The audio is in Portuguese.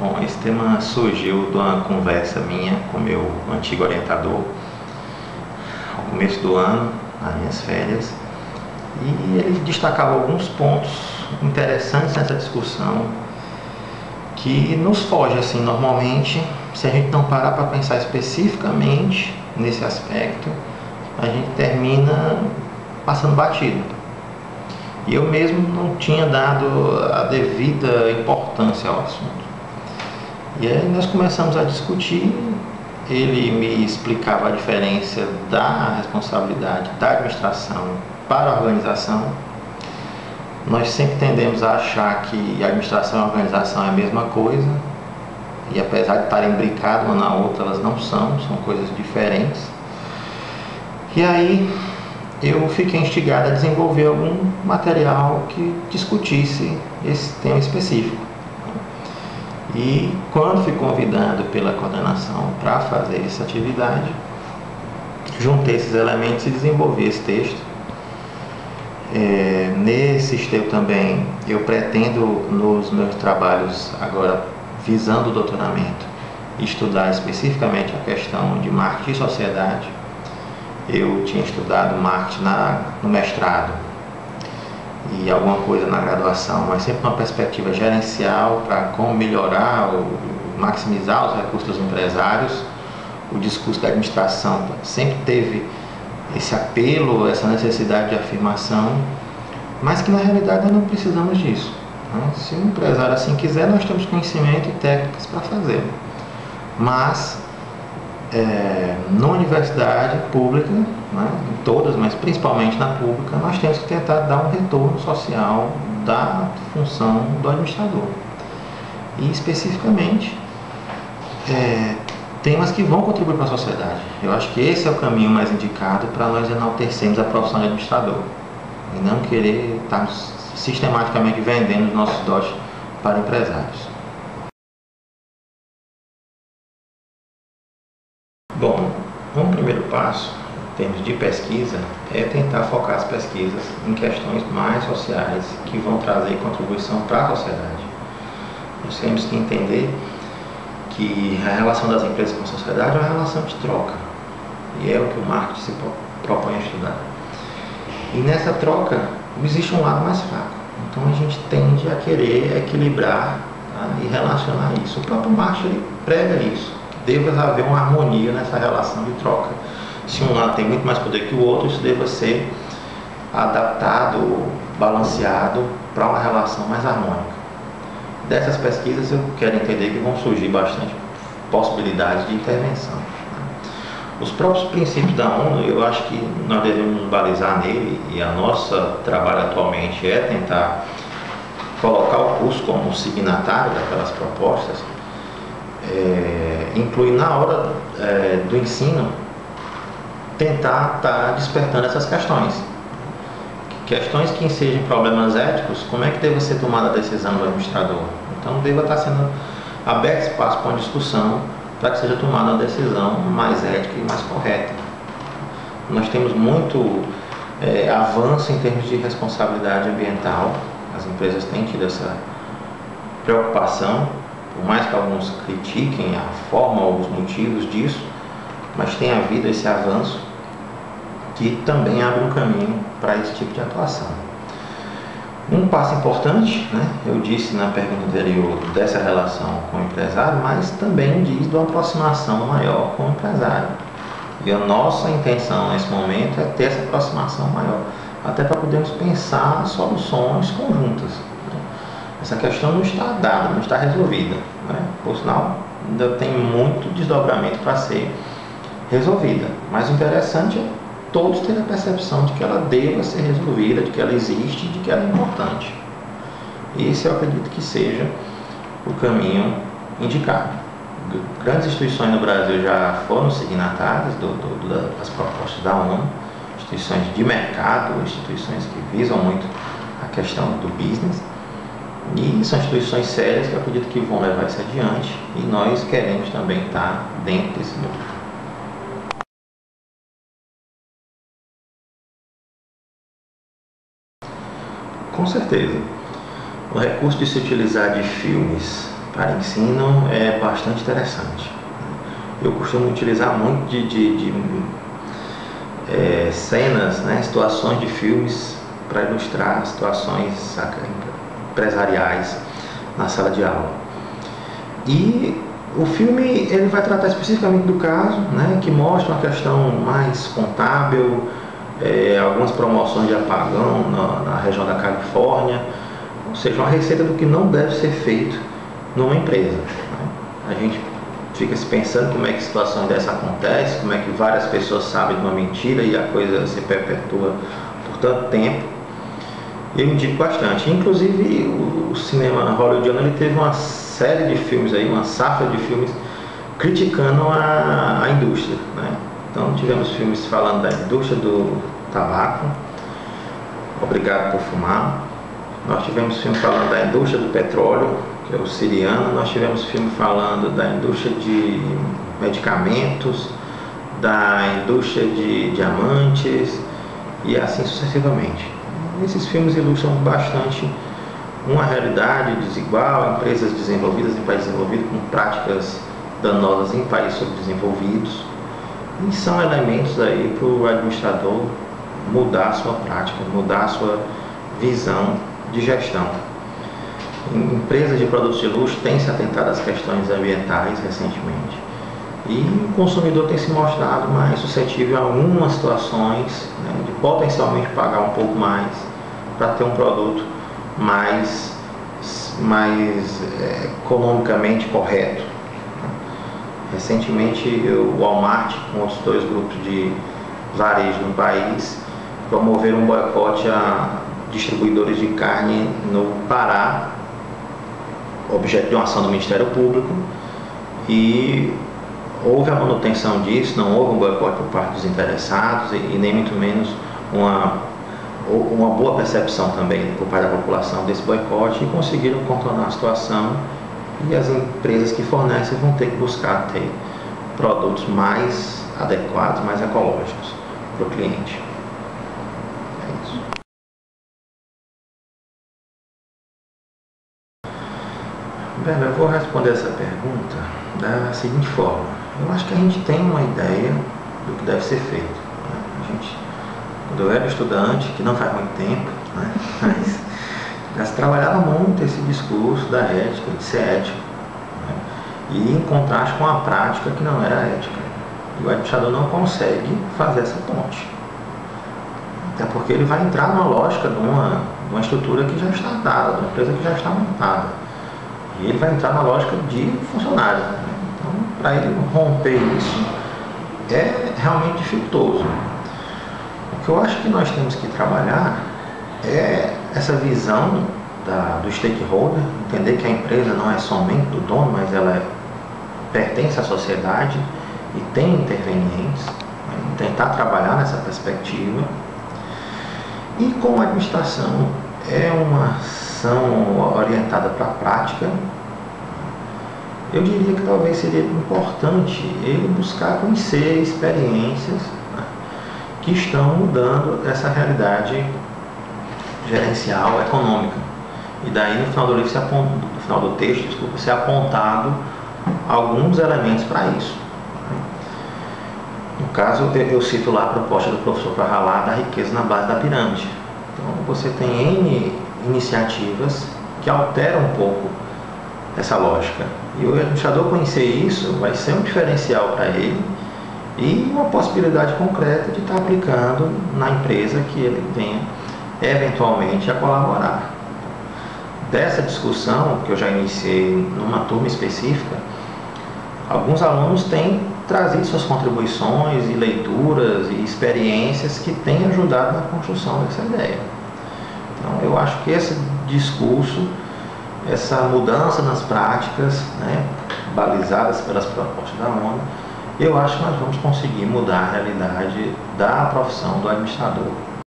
Bom, esse tema surgiu de uma conversa minha com meu antigo orientador ao começo do ano, nas minhas férias, e ele destacava alguns pontos interessantes nessa discussão que nos foge assim normalmente. Se a gente não parar para pensar especificamente nesse aspecto, a gente termina passando batido. E eu mesmo não tinha dado a devida importância ao assunto. E aí nós começamos a discutir, ele me explicava a diferença da responsabilidade da administração para a organização. Nós sempre tendemos a achar que a administração e a organização é a mesma coisa, e apesar de estarem brincadas uma na outra, elas não são coisas diferentes. E aí eu fiquei instigado a desenvolver algum material que discutisse esse tema específico. E quando fui convidado pela coordenação para fazer essa atividade, juntei esses elementos e desenvolvi esse texto. Nesse texto também eu pretendo, nos meus trabalhos agora visando o doutoramento, estudar especificamente a questão de marketing e sociedade. Eu tinha estudado marketing no mestrado e alguma coisa na graduação, mas sempre uma perspectiva gerencial para como melhorar ou maximizar os recursos dos empresários. O discurso da administração sempre teve esse apelo, essa necessidade de afirmação, mas que na realidade nós não precisamos disso, né? Se o empresário assim quiser, nós temos conhecimento e técnicas para fazer. Mas na universidade pública, né, em todas, mas principalmente na pública, nós temos que tentar dar um retorno social da função do administrador. E especificamente temas que vão contribuir para a sociedade. Eu acho que esse é o caminho mais indicado para nós enaltecermos a profissão de administrador e não querer estar sistematicamente vendendo os nossos dotes para empresários. Bom, um primeiro passo em termos de pesquisa é tentar focar as pesquisas em questões mais sociais que vão trazer contribuição para a sociedade. Nós temos que entender que a relação das empresas com a sociedade é uma relação de troca, e é o que o marketing se propõe a estudar. E nessa troca existe um lado mais fraco, então a gente tende a querer equilibrar, tá, e relacionar isso. O próprio marketing ele prega isso, que deva haver uma harmonia nessa relação de troca. Se um lado tem muito mais poder que o outro, isso deva ser adaptado, balanceado para uma relação mais harmônica. Dessas pesquisas eu quero entender que vão surgir bastante possibilidades de intervenção. Os próprios princípios da ONU, eu acho que nós devemos nos balizar nele, e a nosso trabalho atualmente é tentar colocar o curso como signatário daquelas propostas, incluir na hora do ensino, tentar estar despertando essas questões. Questões que ensejam problemas éticos, como é que deve ser tomada a decisão do administrador. Então deva estar sendo aberto espaço para uma discussão para que seja tomada uma decisão mais ética e mais correta. Nós temos muito avanço em termos de responsabilidade ambiental. As empresas têm tido essa preocupação, por mais que alguns critiquem a forma ou os motivos disso, mas tem havido esse avanço que também abre um caminho para esse tipo de atuação. Um passo importante, né, eu disse na pergunta anterior dessa relação com o empresário, mas também diz de uma aproximação maior com o empresário. E a nossa intenção nesse momento é ter essa aproximação maior, até para podermos pensar soluções conjuntas, né? Essa questão não está dada, não está resolvida, né? Por sinal, ainda tem muito desdobramento para ser resolvida, mas o interessante é todos terem a percepção de que ela deva ser resolvida, de que ela existe, de que ela é importante. Esse eu acredito que seja o caminho indicado. Grandes instituições no Brasil já foram signatárias das propostas da ONU, instituições de mercado, instituições que visam muito a questão do business, e são instituições sérias que eu acredito que vão levar isso adiante, e nós queremos também estar dentro desse grupo. Com certeza. O recurso de se utilizar de filmes para ensino é bastante interessante. Eu costumo utilizar muito de cenas, né, situações de filmes para ilustrar situações empresariais na sala de aula. E o filme ele vai tratar especificamente do caso, né, que mostra uma questão mais contábil, algumas promoções de apagão na região da Califórnia, ou seja, uma receita do que não deve ser feito numa empresa, né? A gente fica se pensando como é que situações dessa acontecem, como é que várias pessoas sabem de uma mentira e a coisa se perpetua por tanto tempo. Eu indico bastante. Inclusive o cinema hollywoodiano ele teve uma série de filmes aí, uma safra de filmes criticando a indústria, né? Então tivemos filmes falando da indústria do tabaco, Obrigado por Fumar. Nós tivemos filme falando da indústria do petróleo, que é o Siriano. Nós tivemos filme falando da indústria de medicamentos, da indústria de diamantes e assim sucessivamente. Esses filmes ilustram bastante uma realidade desigual, empresas desenvolvidas em países desenvolvidos com práticas danosas em países subdesenvolvidos, e são elementos aí para o administrador mudar a sua prática, mudar a sua visão de gestão. Empresas de produtos de luxo têm se atentado às questões ambientais recentemente, e o consumidor tem se mostrado mais suscetível a algumas situações, né, de potencialmente pagar um pouco mais para ter um produto mais economicamente correto. Recentemente o Walmart, com outros 2 grupos de varejo no país, promoveram um boicote a distribuidores de carne no Pará, objeto de uma ação do Ministério Público, e houve a manutenção disso, não houve um boicote por parte dos interessados e nem muito menos uma boa percepção também por parte da população desse boicote, e conseguiram contornar a situação, e as empresas que fornecem vão ter que buscar ter produtos mais adequados, mais ecológicos para o cliente. É isso. Bem, eu vou responder essa pergunta da seguinte forma. Eu acho que a gente tem uma ideia do que deve ser feito, né? Quando eu era estudante, que não faz muito tempo, né, mas já se trabalhava muito esse discurso da ética, de ser ético, né, e em contraste com a prática que não era ética. E o administrador não consegue fazer essa ponte, até porque ele vai entrar numa lógica de uma estrutura que já está dada, de uma empresa que já está montada, e ele vai entrar na lógica de funcionário, né? Então, para ele romper isso é realmente dificultoso. O que eu acho que nós temos que trabalhar é essa visão do stakeholder, entender que a empresa não é somente do dono, mas ela pertence à sociedade e tem intervenientes, né? Tentar trabalhar nessa perspectiva. E como a administração é uma ação orientada para a prática, eu diria que talvez seria importante ele buscar conhecer experiências, né, que estão mudando essa realidade gerencial econômica. E daí no final do livro, no final do texto, desculpa, ser apontado alguns elementos para isso. No caso, eu cito lá a proposta do professor Prahalá da riqueza na base da pirâmide. Então você tem N iniciativas que alteram um pouco essa lógica. E o administrador conhecer isso vai ser um diferencial para ele e uma possibilidade concreta de estar aplicando na empresa que ele venha eventualmente a colaborar. Dessa discussão que eu já iniciei numa turma específica, alguns alunos têm trazido suas contribuições e leituras e experiências que têm ajudado na construção dessa ideia. Então eu acho que esse discurso, essa mudança nas práticas, né, balizadas pelas propostas da ONU, eu acho que nós vamos conseguir mudar a realidade da profissão do administrador.